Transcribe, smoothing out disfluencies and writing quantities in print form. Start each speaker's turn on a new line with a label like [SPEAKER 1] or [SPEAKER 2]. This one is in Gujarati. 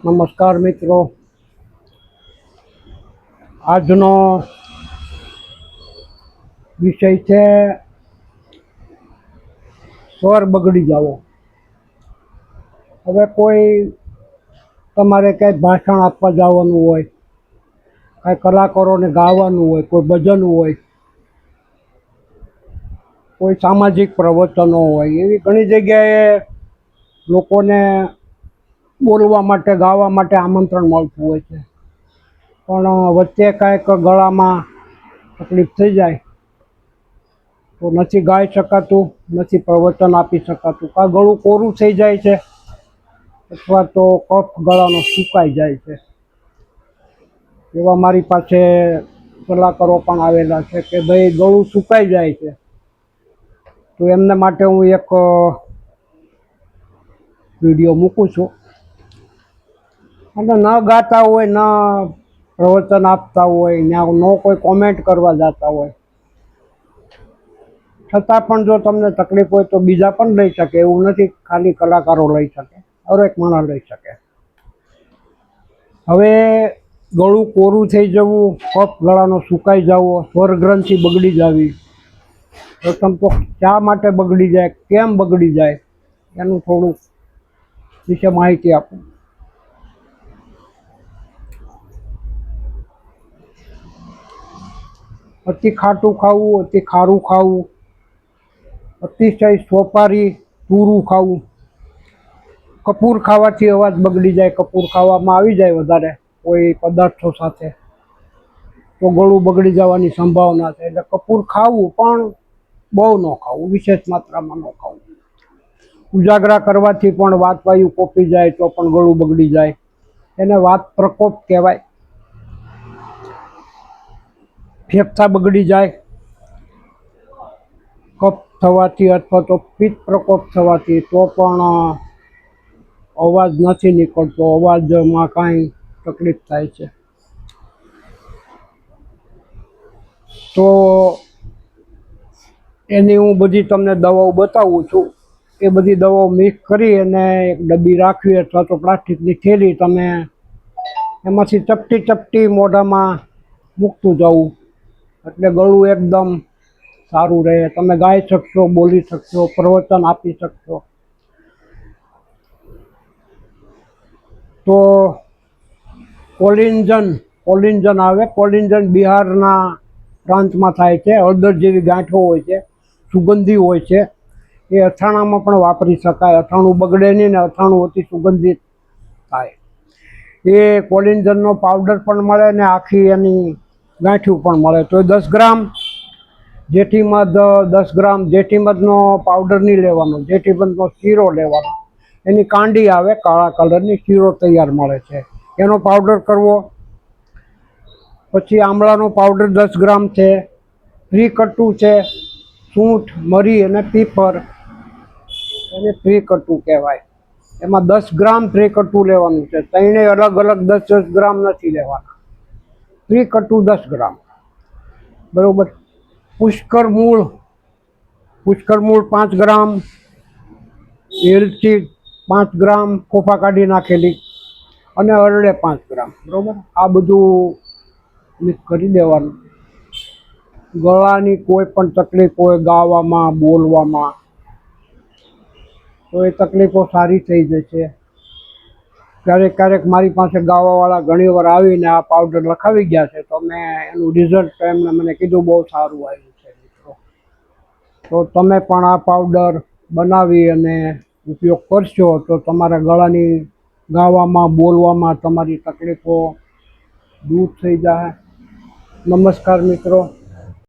[SPEAKER 1] નમસ્કાર મિત્રો, આજનો વિષય છે સ્વર બગડી જવો. હવે કોઈ તમારે ક્યાંય ભાષણ આપવા જવાનું હોય, કાંઈ કલાકારોને ગાવાનું હોય, કોઈ ભજન હોય, કોઈ સામાજિક પ્રવચનો હોય, એવી ઘણી જગ્યાએ લોકોને બોલવા માટે ગાવા માટે આમંત્રણ મળતું હોય છે. પણ વચ્ચે કાંઈક ગળામાં તકલીફ થઈ જાય તો નથી ગાઈ શકાતું, નથી પ્રવચન આપી શકાતું, કાં ગળું કોરું થઈ જાય છે અથવા તો કફ ગળાનો સુકાઈ જાય છે. એવા મારી પાસે કલાકારો પણ આવેલા છે કે ભાઈ ગળું સુકાઈ જાય છે, તો એમને માટે હું એક વિડીયો મૂકું છું. અને ન ગાતા હોય, ન પ્રવચન આપતા હોય, ન કોઈ કોમેન્ટ કરવા જતા હોય, છતાં પણ જો તમને તકલીફ હોય તો બીજા પણ લઈ શકે. એવું નથી ખાલી કલાકારો લઈ શકે, હરેક માણસ લઈ શકે. હવે ગળું કોરું થઈ જવું, કફ ગળાનો સુકાઈ જવો, સ્વરગ્રંથિ બગડી જવી, પ્રથમ તો શા માટે બગડી જાય, કેમ બગડી જાય, એનું થોડુંક વિશે માહિતી આપું. અતિ ખાટું ખાવું, અતિ ખારું ખાવું, અતિશય સોપારી પૂરું ખાવું, કપૂર ખાવાથી અવાજ બગડી જાય. કપૂર ખાવામાં આવી જાય વધારે કોઈ પદાર્થો સાથે તો ગળું બગડી જવાની સંભાવના છે. એટલે કપૂર ખાવું પણ બહુ ન ખાવું, વિશેષ માત્રામાં ન ખાવું. ઉજાગરા કરવાથી પણ વાતવાયુ કોપી જાય તો પણ ગળું બગડી જાય, એને વાત પ્રકોપ કહેવાય. ફેફસા બગડી જાય કફ થવાથી અથવા તો પિત્ત પ્રકોપ થવાથી, તો પણ અવાજ નથી નીકળતો, અવાજમાં કાંઈ તકલીફ થાય છે. તો એની હું બધી તમને દવાઓ બતાવું છું. એ બધી દવાઓ મિક્સ કરી અને એક ડબ્બી રાખવી અથવા તો પ્લાસ્ટિકની થેલી, તમે એમાંથી ચપટી ચપટી મોઢામાં મૂકતું જવું, એટલે ગળું એકદમ સારું રહે. તમે ગાઈ શકશો, બોલી શકશો, પ્રવચન આપી શકશો. તો કોલિંજન આવે. કોલિંજન બિહારના પ્રાંતમાં થાય છે. હળદર જેવી ગાંઠો હોય છે, સુગંધી હોય છે. એ અથાણામાં પણ વાપરી શકાય. અથાણું બગડે નહીં ને અથાણું અતિ સુગંધિત થાય. એ કોલિંજનનો પાવડર પણ મળે ને આખી એની ગાંઠિયું પણ મળે. તો 10 ગ્રામ જેઠીમધ, 10 ગ્રામ જેઠીમધનો પાવડર નહીં લેવાનો, જેઠીમધનો શીરો લેવાનો. એની કાંડી આવે કાળા કલરની, શીરો તૈયાર મળે છે, એનો પાવડર કરવો. પછી આમળાનો પાવડર 10 ગ્રામ છે. ત્રિકટુ છે, સૂંઠ, મરી અને પીપર, એને ત્રિકટુ કહેવાય. એમાં 10 ગ્રામ ત્રિકટુ લેવાનું છે. ત્રણેય અલગ અલગ 10-10 ગ્રામ નથી લેવાના. ત્રિકટુ 10 ગ્રામ, બરાબર. પુષ્કર મૂળ 5 ગ્રામ, એલચી 5 ગ્રામ ખોફા કાઢી નાખેલી, અને હરડે 5 ગ્રામ, બરાબર. આ બધું મિક્સ કરી દેવાનું. ગળાની કોઈ પણ તકલીફ હોય ગાવામાં, બોલવામાં, તો એ તકલીફો સારી થઈ જશે. ક્યારેક મારી પાસે ગાવાવાળા ઘણી વાર આવીને આ પાવડર લખાવી ગયા છે, તો મેં એનું રિઝલ્ટ એમને મને કીધું બહુ સારું આવ્યું છે મિત્રો. તો તમે પણ આ પાવડર બનાવી અને ઉપયોગ કરશો તો તમારા ગળાની ગાવામાં, બોલવામાં તમારી તકલીફો દૂર થઈ જાય. નમસ્કાર મિત્રો.